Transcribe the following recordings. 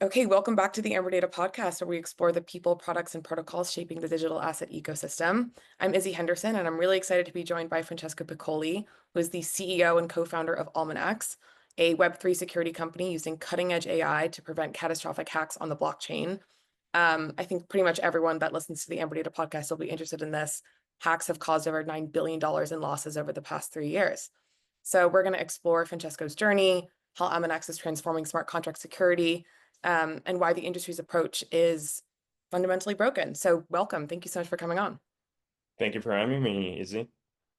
Okay, welcome back to the Amberdata Podcast, where we explore the people, products, and protocols shaping the digital asset ecosystem. I'm Izzy Henderson, and I'm really excited to be joined by Francesco Piccoli, who is the CEO and co-founder of Almanax, a Web3 security company using cutting-edge AI to prevent catastrophic hacks on the blockchain. I think pretty much everyone that listens to the Amberdata Podcast will be interested in this. Hacks have caused over $9 billion in losses over the past 3 years. So we're going to explore Francesco's journey, how Almanax is transforming smart contract security, and why the industry's approach is fundamentally broken. So welcome. Thank you so much for coming on. Thank you for having me, Izzy.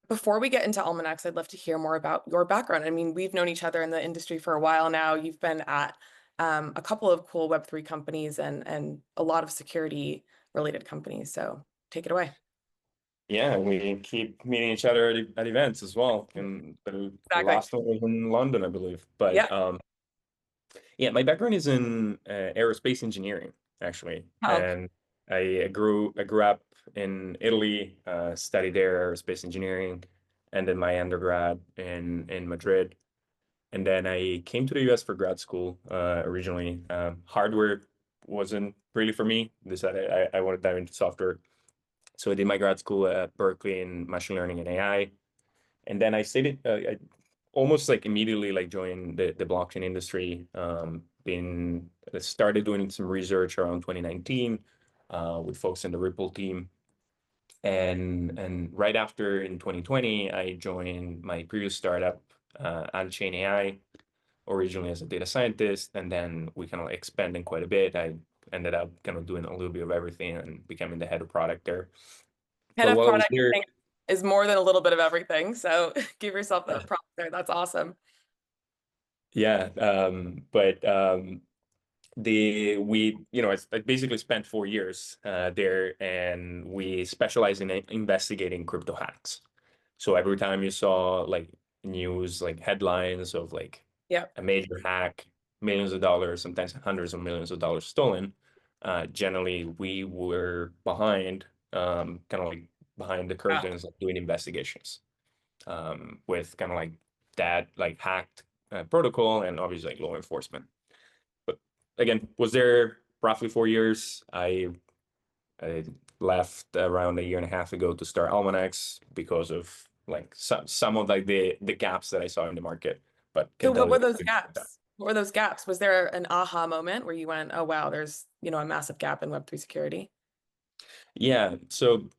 Before we get into Almanax, I'd love to hear more about your background. I mean, we've known each other in the industry for a while now. You've been at a couple of cool Web3 companies and a lot of security related companies. So take it away. Yeah, we keep meeting each other at events as well. And the Exactly. last one was in London, I believe. But Yeah. yeah, my background is in aerospace engineering, actually. Oh, And I grew up in Italy, studied there aerospace engineering, and then my undergrad in Madrid. And then I came to the US for grad school originally. Hardware wasn't really for me. Decided I wanted to dive into software. So I did my grad school at Berkeley in machine learning and AI, and then I almost like immediately like joined the blockchain industry. Been started doing some research around 2019 with folks in the Ripple team, and right after in 2020 I joined my previous startup, on-chain AI, originally as a data scientist, and then we kind of expanded quite a bit. I ended up kind of doing a little bit of everything and becoming the head of product there. head But of while I was product, there, I think, is more than a little bit of everything. So give yourself the prop there. That's awesome. yeah, but the we you know I basically spent 4 years there, and we specialize in investigating crypto hacks. So every time you saw like news, like headlines of like Yeah. a major hack, millions of dollars, sometimes hundreds of millions of dollars stolen, generally we were behind, kind of like behind the Wow. curtains of doing investigations, with kind of like that like hacked protocol and obviously like law enforcement. But again, was there roughly 4 years. I left around a year and a half ago to start Almanax because of like some of like the gaps that I saw in the market, but So can what tell you were those that. gaps? What were those gaps? Was there an aha moment where you went, oh wow, there's, a massive gap in Web3 security? Yeah, so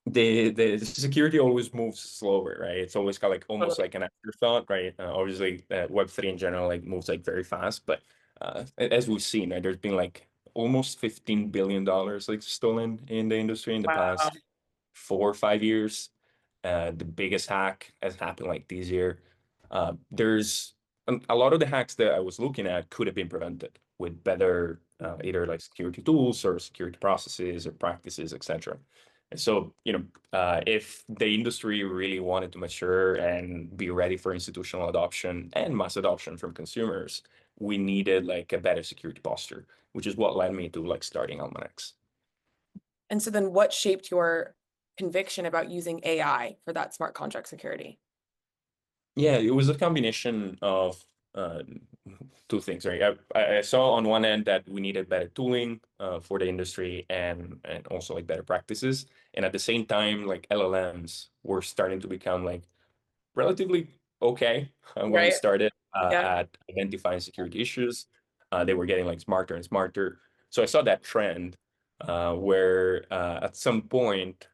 the security always moves slower, right? It's always got like almost Totally. like an afterthought, right? Obviously, Web3 in general like moves like very fast, but as we've seen, right, there's been like almost $15 billion like stolen in the industry in the Wow. past 4 or 5 years. The biggest hack has happened like this year. There's a lot of the hacks that I was looking at could have been prevented with better either like security tools or security processes or practices, etc. And so, if the industry really wanted to mature and be ready for institutional adoption and mass adoption from consumers, we needed like a better security posture, which is what led me to like starting Almanax. And so then what shaped your conviction about using AI for that smart contract security? Yeah, it was a combination of uh, two things, right? I saw on one end that we needed better tooling for the industry and also like better practices, and at the same time, like LLMs were starting to become like relatively okay when we Right. started Yeah. at identifying security issues. They were getting like smarter and smarter. So I saw that trend where at some point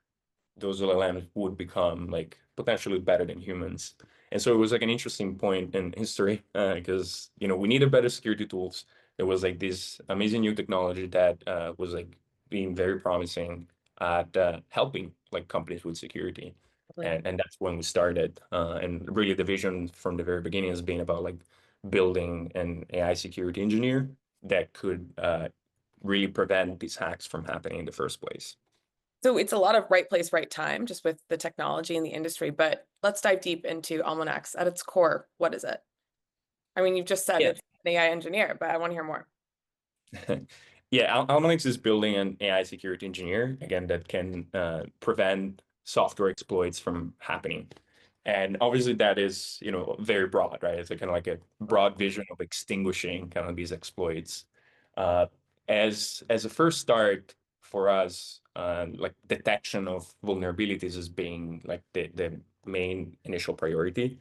those LLMs would become like potentially better than humans. And so it was like an interesting point in history because we needed better security tools. There was like this amazing new technology that was like being very promising at helping like companies with security, Totally. and that's when we started. And really, the vision from the very beginning has been about like building an AI security engineer that could really prevent these hacks from happening in the first place. So it's a lot of right place, right time, just with the technology and the industry. But let's dive deep into Almanax. At its core, what is it? I mean, you've just said Yeah. it's an AI engineer, but I want to hear more. Yeah, Almanax is building an AI security engineer, again, that can prevent software exploits from happening. And obviously that is, very broad, right? It's a kind of like a broad vision of extinguishing kind of these exploits. Uh, as a first start for us, like detection of vulnerabilities as being like the main initial priority.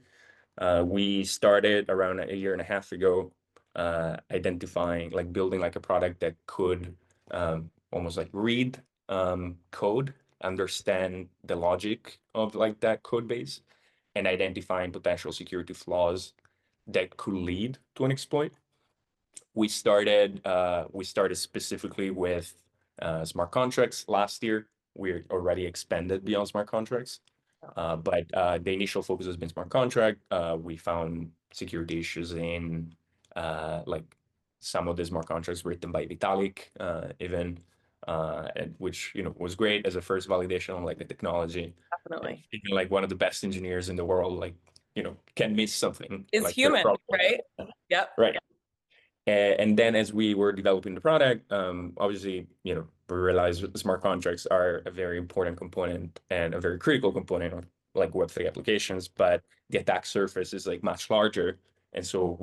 We started around a year and a half ago, identifying, like building like a product that could almost like read code, understand the logic of like that code base, and identifying potential security flaws that could lead to an exploit. We started specifically with smart contracts last year. We're already expanded beyond smart contracts. But the initial focus has been smart contract. We found security issues in like some of the smart contracts written by Vitalik, even which was great as a first validation on like the technology. And Definitely. even like one of the best engineers in the world, like can miss something Is like their human, problem. right? Yep. Right. And then as we were developing the product, obviously, we realized that the smart contracts are a very important component and a very critical component of like Web3 applications, but the attack surface is like much larger. And so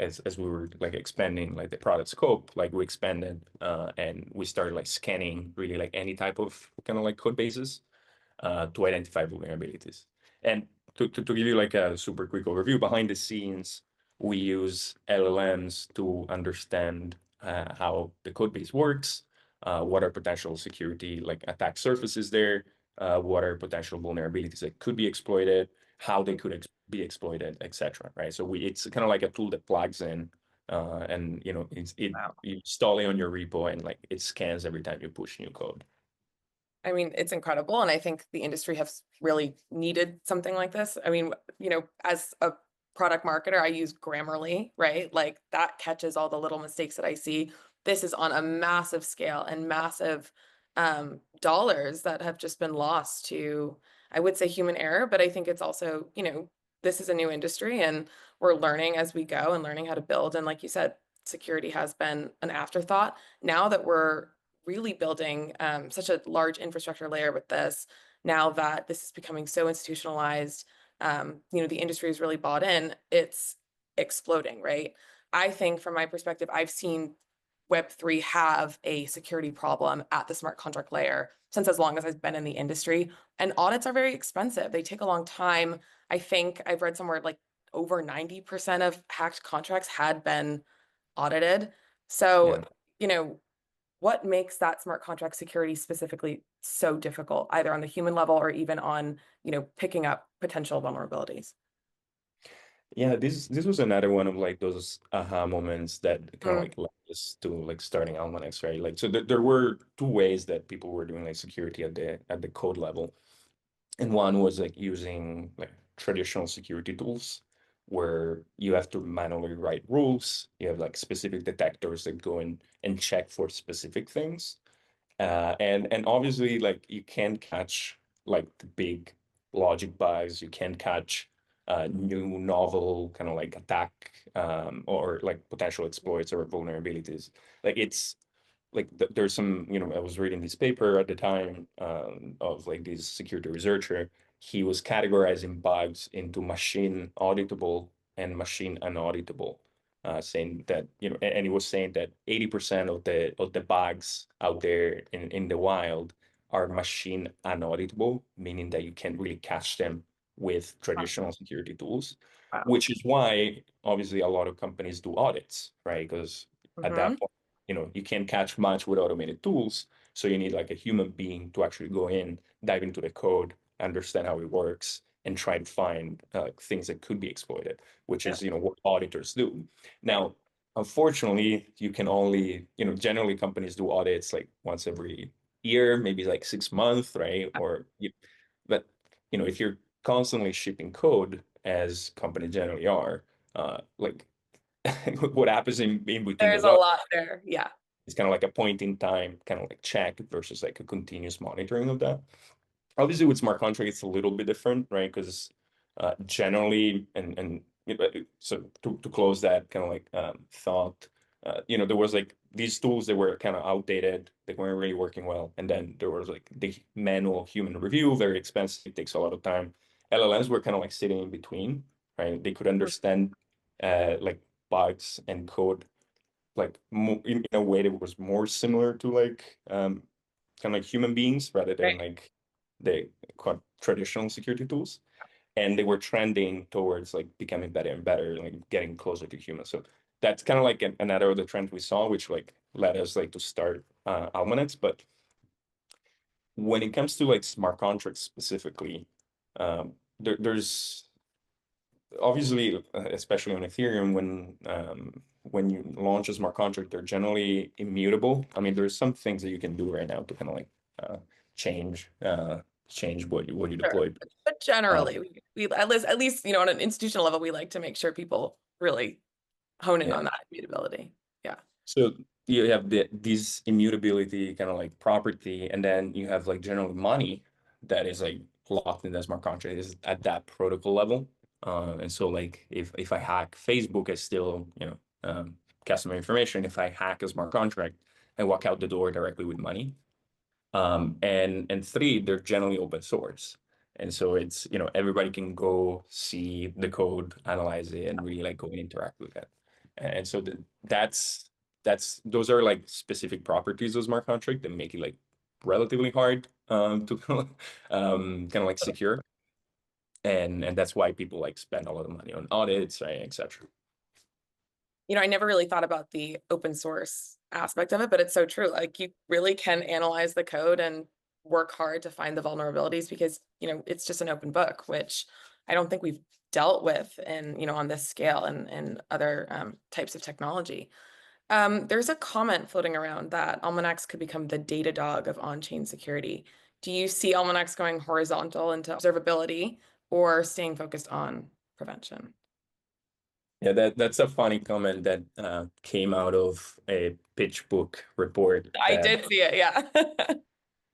as we were like expanding like the product scope, like we expanded and we started like scanning really like any type of kind of like code bases to identify vulnerabilities. And to give you like a super quick overview, behind the scenes, we use LLMs to understand how the code base works, what are potential security like attack surfaces there, what are potential vulnerabilities that could be exploited, how they could be exploited, etc. Right? So it's kind of like a tool that plugs in, and Wow. you install it on your repo and like it scans every time you push new code. I mean, it's incredible. And I think the industry has really needed something like this. I mean, as a product marketer, I use Grammarly, right? Like that catches all the little mistakes that I see. This is on a massive scale and massive dollars that have just been lost to, I would say, human error. But I think it's also, this is a new industry and we're learning as we go and learning how to build. And like you said, security has been an afterthought. Now that we're really building such a large infrastructure layer with this, now that this is becoming so institutionalized, the industry is really bought in, it's exploding, right? I think from my perspective, I've seen Web3 have a security problem at the smart contract layer since as long as I've been in the industry. And audits are very expensive. They take a long time. I think I've read somewhere like over 90% of hacked contracts had been audited. So, Yeah. you know, what makes that smart contract security specifically so difficult, either on the human level or even on, picking up potential vulnerabilities? Yeah, this was another one of like those aha moments that kind of Mm, like led us to like starting Almanax, right? Like so there were two ways that people were doing like security at the code level. And one was like using like traditional security tools where you have to manually write rules. You have like specific detectors that go in and check for specific things. And obviously, like you can catch like the big logic bugs. You can catch new novel kind of like attack or like potential exploits or vulnerabilities. Like it's like there's some, I was reading this paper at the time of like this security researcher. He was categorizing bugs into machine auditable and machine unauditable, saying that, and he was saying that 80% of the bugs out there in the wild are machine unauditable, meaning that you can't really catch them with traditional security tools, wow. which is why obviously a lot of companies do audits, right? Because at Hmm. that point, you can't catch much with automated tools. So you need like a human being to actually go in, dive into the code, understand how it works, and try to find things that could be exploited, which Yeah. is, what auditors do. Now, unfortunately, you can only, generally companies do audits like once every year, maybe like 6 months, right? But, if you're constantly shipping code, as companies generally are, like what happens in between There's those a audits lot there. Yeah. is kind of like a point in time, kind of like check versus like a continuous monitoring of that. Obviously, with smart contract, it's a little bit different, right? Because generally, and so to close that kind of like thought, there was like these tools that were kind of outdated, they weren't really working well, and then there was like the manual human review, very expensive, takes a lot of time. LLMs were kind of like sitting in between, right? They could Mhm. understand like bugs and code like in a way that was more similar to like kind of like human beings rather than Right. like the quite traditional security tools. And they were trending towards like becoming better and better, like getting closer to humans. So that's kind of like another of the trends we saw, which like led us like to start Almanax. But when it comes to like smart contracts specifically, there's obviously, especially on Ethereum, when you launch a smart contract, they're generally immutable. I mean, there's some things that you can do right now to kind of like uh, change change what you Sure. deployed. But Uh, generally, we at least, on an institutional level, we like to make sure people really hone in yeah. on that immutability. Yeah. So you have this immutability kind of like property, and then you have like generally money that is like locked in the smart contract is at that protocol level. And so like if I hack Facebook, I still, customer information. If I hack a smart contract, I walk out the door directly with money. And three, they're generally open source. And so it's, everybody can go see the code, analyze it, and really like go and interact with it. And so that's those are like specific properties of smart contract that make it like relatively hard to kind of like secure. And that's why people like spend a lot of money on audits, right, etc. I never really thought about the open source aspect of it, but it's so true. Like you really can analyze the code and work hard to find the vulnerabilities because, it's just an open book, which I don't think we've dealt with in, on this scale and other types of technology. There's a comment floating around that Almanax could become the data dog of on-chain security. Do you see Almanax going horizontal into observability or staying focused on prevention? Yeah, that's a funny comment that came out of a pitch book report I that did see it, yeah.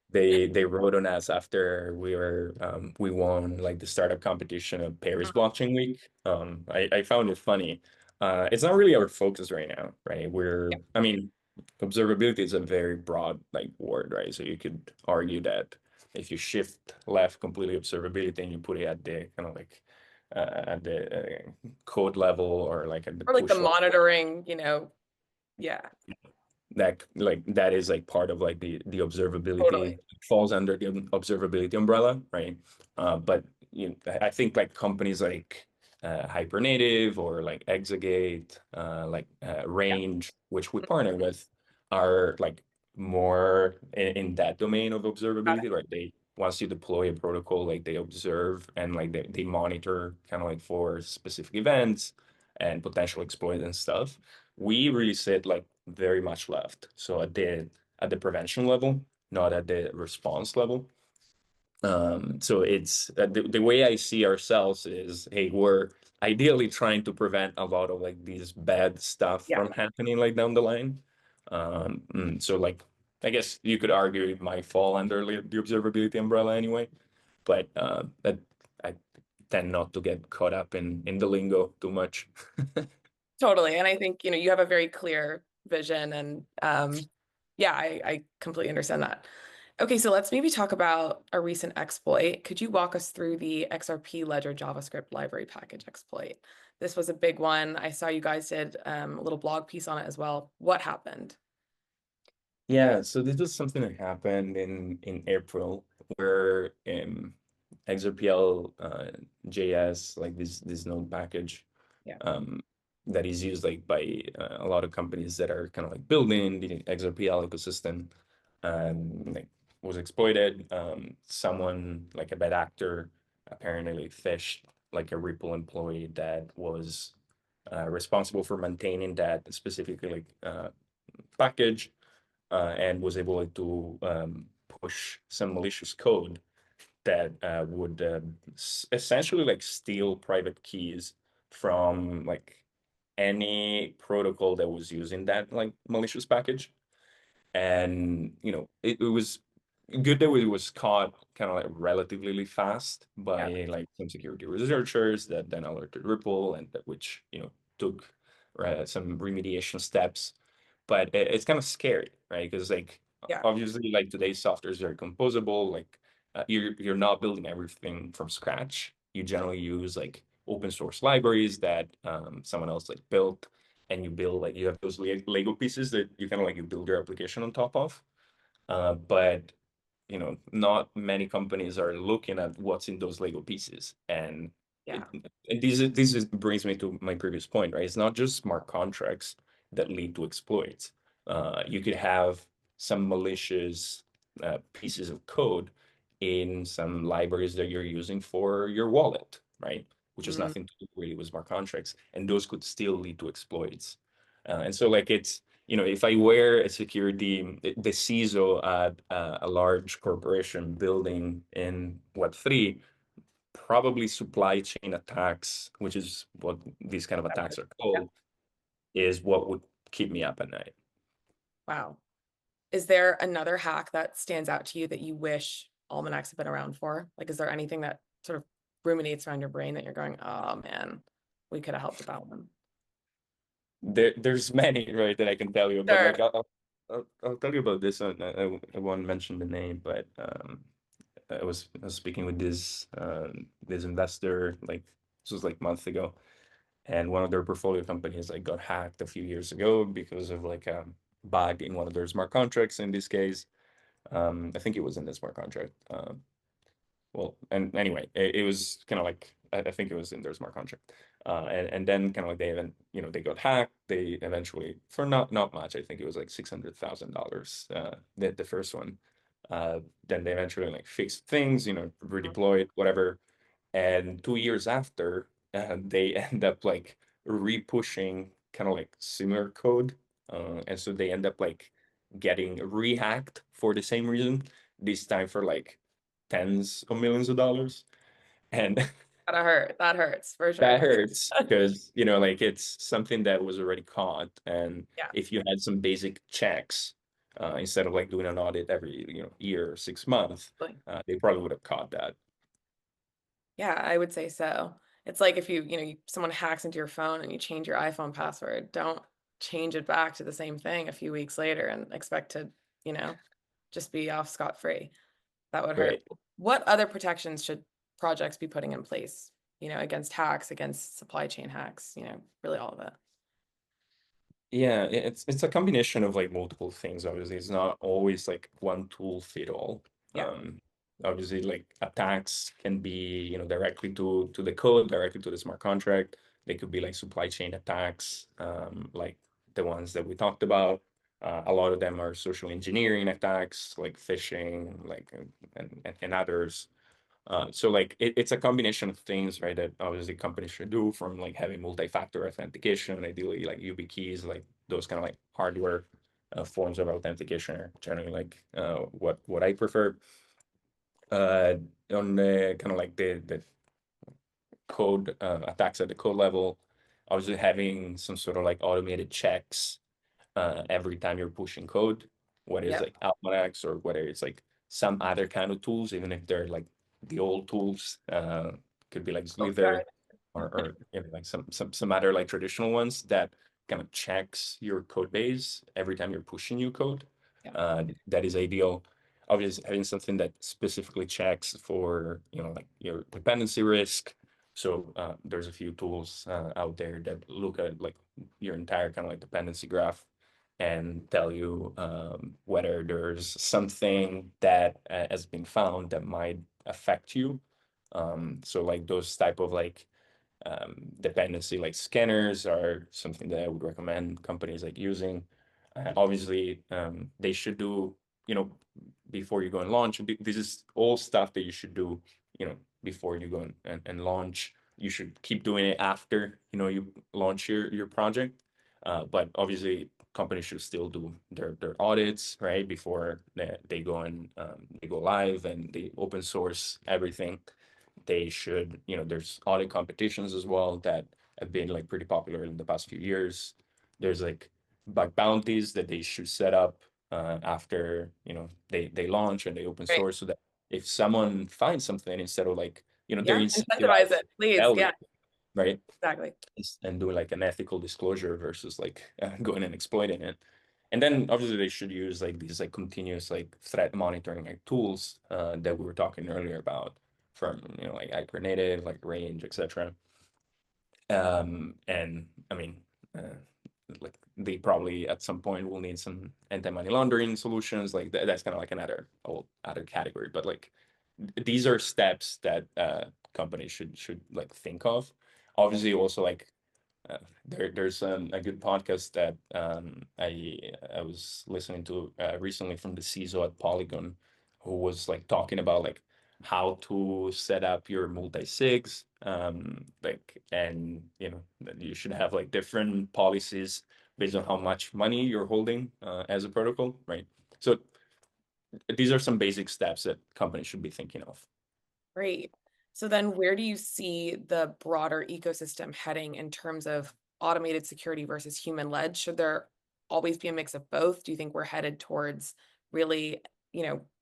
they wrote on us after we won like the startup competition of Paris Blockchain Week. I found it funny. It's not really our focus right now, right? I mean, observability is a very broad like word, right? So you could argue that if you shift left completely observability and you put it at the kind of like at the code level or like at the Or like the push level, monitoring, yeah, that is like part of like the totally. observability falls under the observability umbrella, right? But I think like companies like Hypernative or like Exagate, Yeah, Range, which we partner with, are like more in that domain of got it. observability, right? They once you deploy a protocol, like they observe and like they monitor kind of like for specific events and potential exploits and stuff. We really sit like very much left. So at the prevention level, not at the response level. So it's the way I see ourselves is, hey, we're ideally trying to prevent a lot of like these bad stuff Yeah, from happening like down the line. So like I guess you could argue it might fall under the observability umbrella anyway, but that I tend not to get caught up in the lingo too much. totally. And I think, you have a very clear vision and yeah, I completely understand that. Okay, so let's maybe talk about a recent exploit. Could you walk us through the XRP Ledger JavaScript library package exploit? This was a big one. I saw you guys did a little blog piece on it as well. What happened? Yeah, so this is something that happened in April where XRPL JS, like this node package, Yeah. um, that is used like by a lot of companies that are kind of like building the XRPL ecosystem, like was exploited. Someone like a bad actor apparently fished like a Ripple employee that was responsible for maintaining that specifically like package and was able to push some malicious code that would essentially like steal private keys from like any protocol that was using that like malicious package. And it was good that it was caught kind of like relatively fast Yeah. by like some security researchers that then alerted Ripple and that which took some remediation steps. But it's kind of scary, right? Because like Yeah. obviously like today's software is very composable. Like you're not building everything from scratch. You generally use like open source libraries that someone else like built, and you build like you have those Lego pieces that you kind of like you build your application on top of. But not many companies are looking at what's in those Lego pieces. And Yeah. brings me to my previous point, right? It's not just smart contracts that lead to exploits. You could have some malicious pieces of code in some libraries that you're using for your wallet, right? Which has Mm, nothing to do really with smart contracts, and those could still lead to exploits. And so, like, if I wear a security, the CISO at a large corporation building in Web3, probably supply chain attacks, which is what these kind of attacks are yeah. called, is what would keep me up at night. Wow. Is there another hack that stands out to you that you wish Almanax had been around for? Like, is there anything that sort of ruminates around your brain that you're going, oh man, we could have helped with that one? There's many, right, that I can tell you, but Sure. like I'll tell you about this one. I won't mention the name, but I was speaking with this investor, like this was like months ago, and one of their portfolio companies like got hacked a few years ago because of like a bug in one of their smart contracts. In this case, I think it was in the smart contract. Well, and anyway, it was kind of like I think it was in their smart contract. And then kind of like they got hacked. They eventually, for not much, I think it was like $600,000, the first one. Then they eventually like fixed things, redeployed, whatever. And 2 years after, they end up like repushing kind of like similar code. And so they end up like getting rehacked for the same reason, this time for like tens of millions of dollars. And Gotta hurt. That hurts for that sure. hurts because, like it's something that was already caught. And Yeah. if you had some basic checks, instead of like doing an audit every, year or 6 months, Like, they probably would have caught that. yeah, I would say so. It's like if someone hacks into your phone and you change your iPhone password, don't change it back to the same thing a few weeks later and expect to, you know, just be off scot-free. That would hurt. Right. What other protections should projects be putting in place, against hacks, against supply chain hacks, really all of it? Yeah, it's a combination of like multiple things. Obviously, it's not always like one tool fit all. Yeah. Um, Obviously, like attacks can be, directly to the code, directly to the smart contract. They could be like supply chain attacks, like the ones that we talked about. A lot of them are social engineering attacks, like phishing, like and others. So like it's a combination of things, right, that obviously companies should do, from like having multi-factor authentication, ideally like YubiKeys, like those kind of like hardware forms of authentication are generally like what I prefer. Uh, on the kind of like the code attacks at the code level, obviously having some sort of like automated checks every time you're pushing code, whether it's Yep. like Almanax or whether it's like some other kind of tools, even if they're like the old tools, could be like Oh, sorry. Slither or like some other like traditional ones that kind of checks your code base every time you're pushing new code. Yeah. That is ideal. Obviously, having something that specifically checks for like your dependency risk. So there's a few tools out there that look at like your entire kind of like dependency graph and tell you whether there's something that has been found that might affect you. So like those type of like dependency like scanners are something that I would recommend companies like using. Obviously, they should do, before you go and launch. This is all stuff that you should do, before you go and launch. You should keep doing it after, you launch your project. But obviously, companies should still do their audits, right, before they go and they go live and they open source everything. They should, there's audit competitions as well that have been like pretty popular in the past few years. There's like bug bounties that they should set up after, they launch and they open Great. source, so that if someone finds something, instead of like, they're Yeah. Incentivize incentivized it, to please. tell you, Yeah, right? exactly. And do like an ethical disclosure versus like going and exploiting it. And then obviously they should use like these like continuous like threat monitoring like tools that we were talking earlier about, from like Hypernative, like Range, etc. And I mean, uh, like they probably at some point will need some anti-money laundering solutions. Like that's kind of like another whole other category. But like these are steps that companies should like think of. Obviously, also like there's a good podcast that I was listening to recently from the CISO at Polygon, who was like talking about like how to set up your multi-sigs, like, and you know that you should have like different policies based on how much money you're holding as a protocol, right? So these are some basic steps that companies should be thinking of. Great. So then where do you see the broader ecosystem heading in terms of automated security versus human-led? Should there always be a mix of both? Do you think we're headed towards really,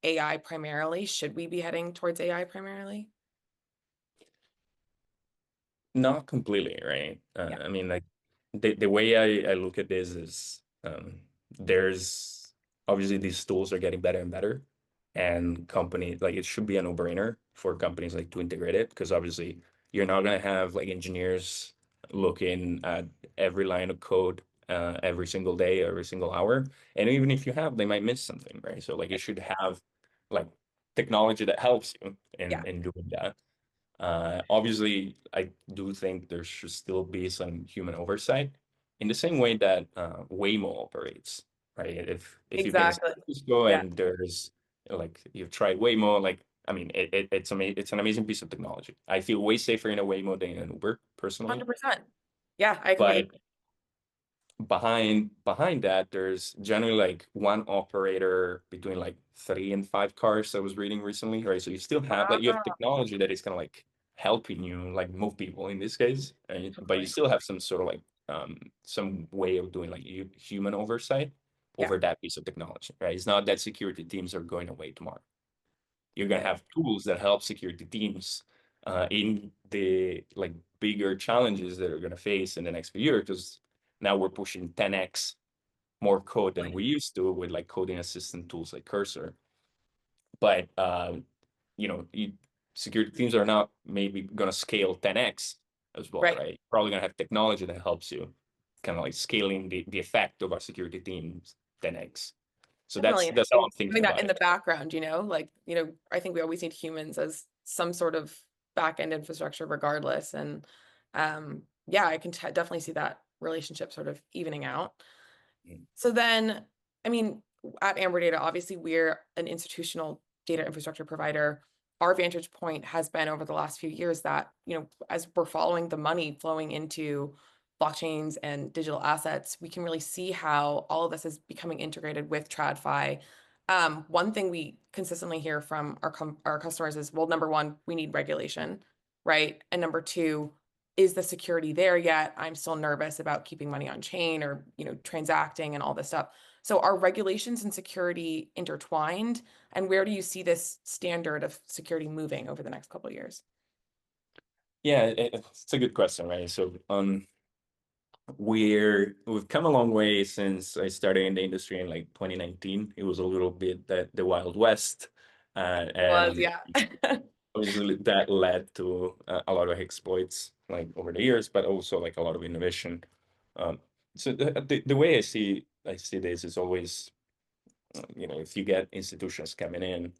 AI primarily? Should we be heading towards AI primarily? Not completely, right? Yeah. I mean, like the way I look at this is there's obviously these tools are getting better and better, and companies like it should be a no-brainer for companies like to integrate it because obviously you're not gonna have like engineers looking at every line of code every single day, every single hour, and even if you have, they might miss something, right? So like you should have like technology that helps you Yeah. in doing that. Obviously, I do think there should still be some human oversight in the same way that Waymo operates, right? If you've been in San Exactly. Francisco Yeah. and there's like you've tried Waymo, like I mean, it's an amazing piece of technology. I feel way safer in a Waymo than in an Uber personally, 100%. Yeah, I completely. but behind that there's generally like one operator between like 3 and 5 cars I was reading recently, right? So you still have like you have Wow. technology that is kind of like helping you like move people in this case, right? But you Totally. still have some sort of like some way of doing like human oversight Yeah. over that piece of technology, right? It's not that security teams are going away tomorrow. You're going to Right. have tools that help security teams in the like bigger challenges that are going to face in the next few years, because now we're pushing 10x more code than we used to with like coding assistant tools like Cursor. But you know, security teams are not maybe going to scale 10x as well, Right. right? Probably going to have technology that helps you kind of like scaling the effect of our security teams 10x. So Definitely. that's how And I'm thinking doing that about in it. the background, I think we always need humans as some sort of back end infrastructure regardless. And yeah, I can definitely see that relationship sort of evening out. Mm. So then, I mean, at Amberdata, obviously we're an institutional data infrastructure provider. Our vantage point has been over the last few years that, as we're following the money flowing into blockchains and digital assets, we can really see how all of this is becoming integrated with TradFi. One thing we consistently hear from our customers is, well, number one, we need regulation, right? And number two, is the security there yet? I'm still nervous about keeping money on chain or, transacting and all this stuff. So are regulations and security intertwined? And where do you see this standard of security moving over the next couple of years? Yeah, it's a good question, right? So we've come a long way since I started in the industry in like 2019. It was a little bit the Wild West, It was, and yeah. obviously that led to a lot of exploits like over the years, but also like a lot of innovation. Um, so the way I see this is always, you know, if you get institutions coming in,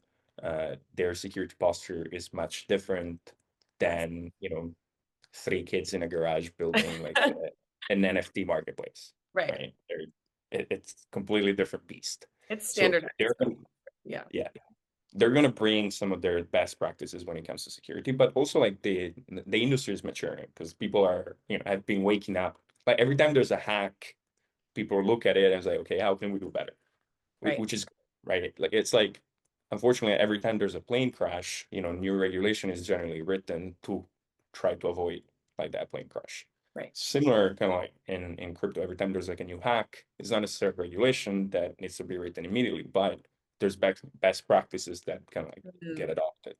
their security posture is much different Yes. than, you know, three kids in a garage building like an NFT marketplace, Right. right? It's completely different beast. It's So standardized. Yeah. yeah, they're gonna bring some of their best practices when it comes to security, but also like the industry is maturing because people are, you know, have been waking up. Like every time there's a hack, people look at it and say, okay, how can we do better? Right. Which is right. Like it's like, unfortunately, every time there's a plane crash, you know, new regulation is generally written to try to avoid like that plane crash. Right. Similar kind of like in crypto, every time there's like a new hack, it's not necessarily regulation that needs to be written immediately, but there's best practices that kind of like get Mhm. adopted.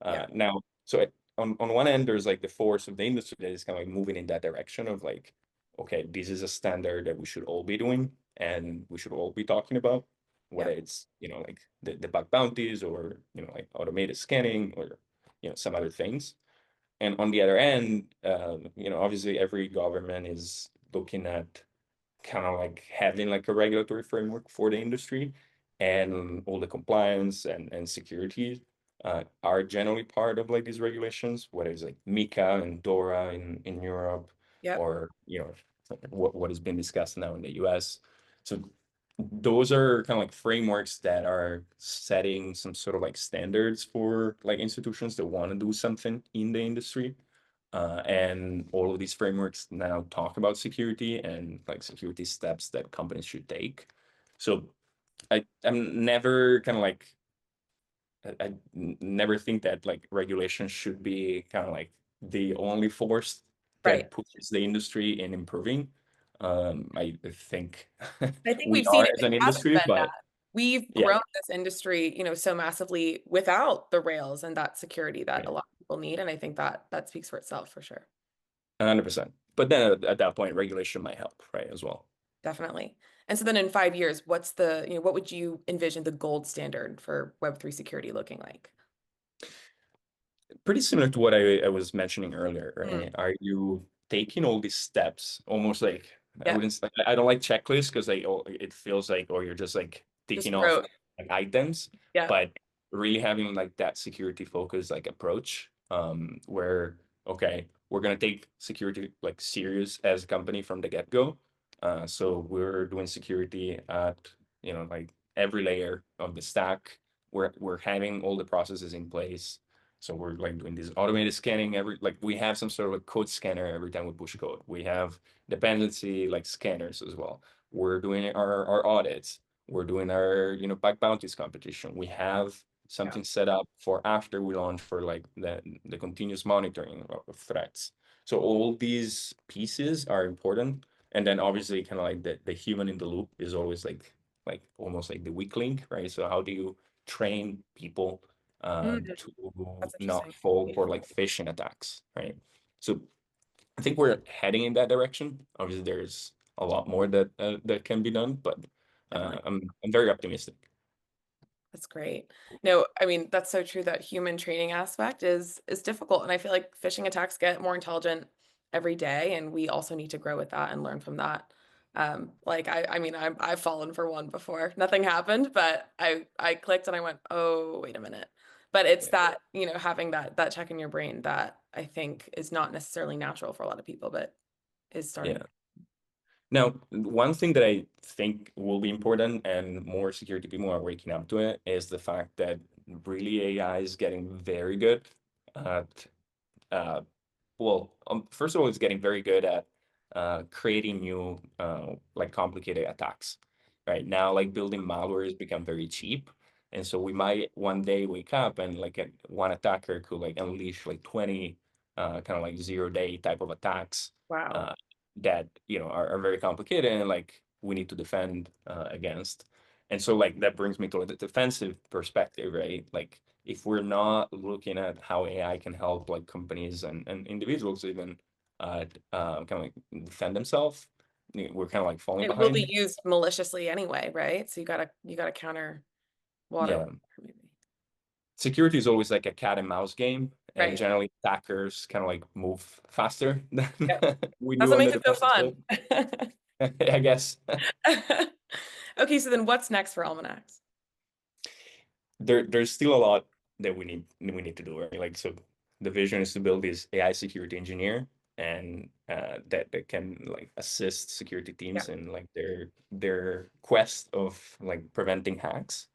Yeah. Now, so on one end, there's like the force of the industry that is kind of like moving in that direction of like, okay, this is a standard that we should all be doing and we should all be talking about, Yeah. whether it's, you know, like the bug bounties or, you know, like automated scanning or, you know, some other things. And on the other end, you know, obviously every government is looking at kind of like having like a regulatory framework for the industry, and all the compliance and security are generally part of like these regulations, whether it's like MiCA and DORA in Europe, Yep. or what has been discussed now in the US. So those are kind of like frameworks that are setting some sort of like standards for like institutions that want to do something in the industry. And all of these frameworks now talk about security and like security steps that companies should take. So I'm never kind of like, never think that like regulation should be kind of like the only force Right. that pushes the industry in improving. I think I think we we've seen are it as an hasn't industry, been but that. We've yeah, grown this industry, so massively without the rails and that security that a right, lot of people need. And I think that that speaks for itself for sure. 100%. But then at that point, regulation might help, right, as well. Definitely. And so then in 5 years, what would you envision the gold standard for Web3 security looking like? Pretty similar to what I was mentioning earlier, Mm, right? Are you taking all these steps almost like, I yeah, wouldn't say, I don't like checklists because it feels like, or you're just like just ticking off wrote. like items, Yeah. but really having like that security focused like approach, where, okay, we're gonna take security like serious as a company from the get-go. So we're doing security at, like every layer of the stack. We're having all the processes in place, so we're like doing this automated scanning like we have some sort of a code scanner every time we push code. We have dependency like scanners as well. We're doing our audits. We're doing our, bug bounties competition. We have Yeah. something set up for after we launch for like the continuous monitoring of threats. So all these pieces are important. And then obviously kind of like the human in the loop is always like almost like the weak link, right? So how do you train people Mm, to that's not interesting. fall for like phishing attacks, right? So I think we're heading in that direction. Obviously, there's a lot more that can be done, but Definitely. I'm very optimistic. That's great. No, I mean, that's so true. That human training aspect is difficult. And I feel like phishing attacks get more intelligent every day, and we also need to grow with that and learn from that. Like I mean, I've fallen for one before. Nothing happened, but I clicked and I went, oh, wait a minute. But it's Yeah. that, having that check in your brain that I think is not necessarily natural for a lot of people, but is starting. Yeah. Now, one thing that I think will be important and more security people are waking up to it is the fact that really AI is getting very good at uh, well, first of all, it's getting very good at creating new like complicated attacks. Right now, like building malware has become very cheap, and so we might one day wake up and like one attacker could like unleash like 20 kind of like 0 day type of attacks Wow. uh, that are very complicated and like we need to defend against. And so like that brings me to the defensive perspective, right? Like if we're not looking at how AI can help like companies and individuals even kind of like defend themselves, we're kind of like falling It will be behind. used maliciously anyway, right? So you gotta counter water, Yeah. maybe. Security is always like a cat and mouse game, and Right. generally attackers kind of like move faster than Yep. we That's do what on the makes it so defensive fun. side. I guess. Okay, so then what's next for Almanax? There's still a lot that we need to do, right? Like so the vision is to build this AI security engineer and that can like assist security Yeah, teams in like their quest of like preventing hacks.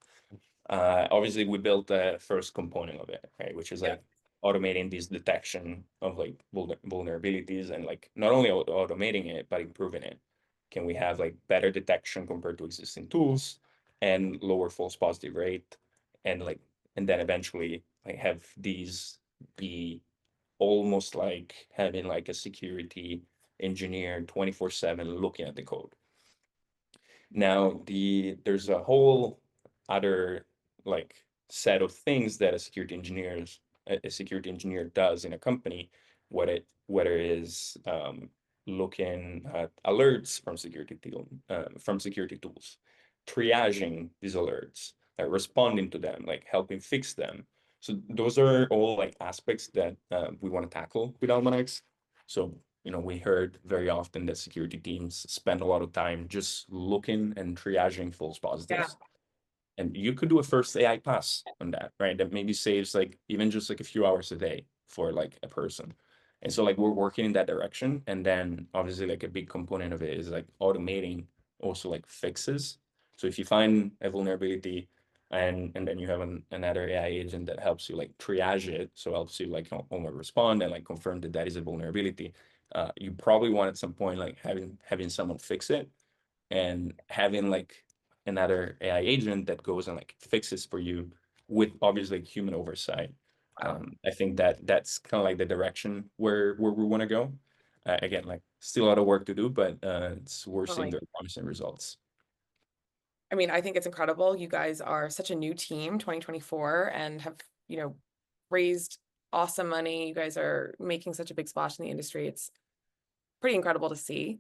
Obviously we built the first component of it, right? Which is yeah. like automating this detection of like vulnerabilities and like not only automating it, but improving it. Can we have like better detection compared to existing tools and lower false positive rate? And like, and then eventually like have these be almost like having like a security engineer 24/7 looking at the code. Now, there's a whole other like set of things that a security engineer does in a company, whether it is looking at alerts from security tools, triaging these alerts, responding to them, like helping fix them. So those are all like aspects that we want to tackle with Almanax. So we heard very often that security teams spend a lot of time just looking and triaging false Yeah. positives. And you could do a first AI pass on that, right? That maybe saves like even just like a few hours a day for like a person. And so like we're working in that direction. And then obviously like a big component of it is like automating also like fixes. So if you find a vulnerability and then you have another AI agent that helps you like triage it, so helps you like almost respond and like confirm that that is a vulnerability. You probably want at some point like having someone fix it and having like another AI agent that goes and like fixes for you with obviously like, human oversight. Wow. I think that that's kind of like the direction where we want to go. Again, like still a lot of work to do, but we're seeing Totally. very promising results. I mean, I think it's incredible. You guys are such a new team, 2024, and have, raised awesome money. You guys are making such a big splash in the industry. It's pretty incredible to see.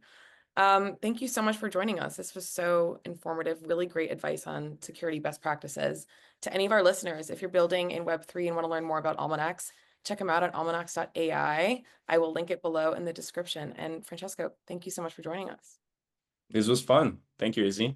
Thank you so much for joining us. This was so informative, really great advice on security best practices. To any of our listeners, if you're building in Web3 and want to learn more about Almanax, check them out at almanax.ai. I will link it below in the description. And Francesco, thank you so much for joining us. This was fun. Thank you, Izzy.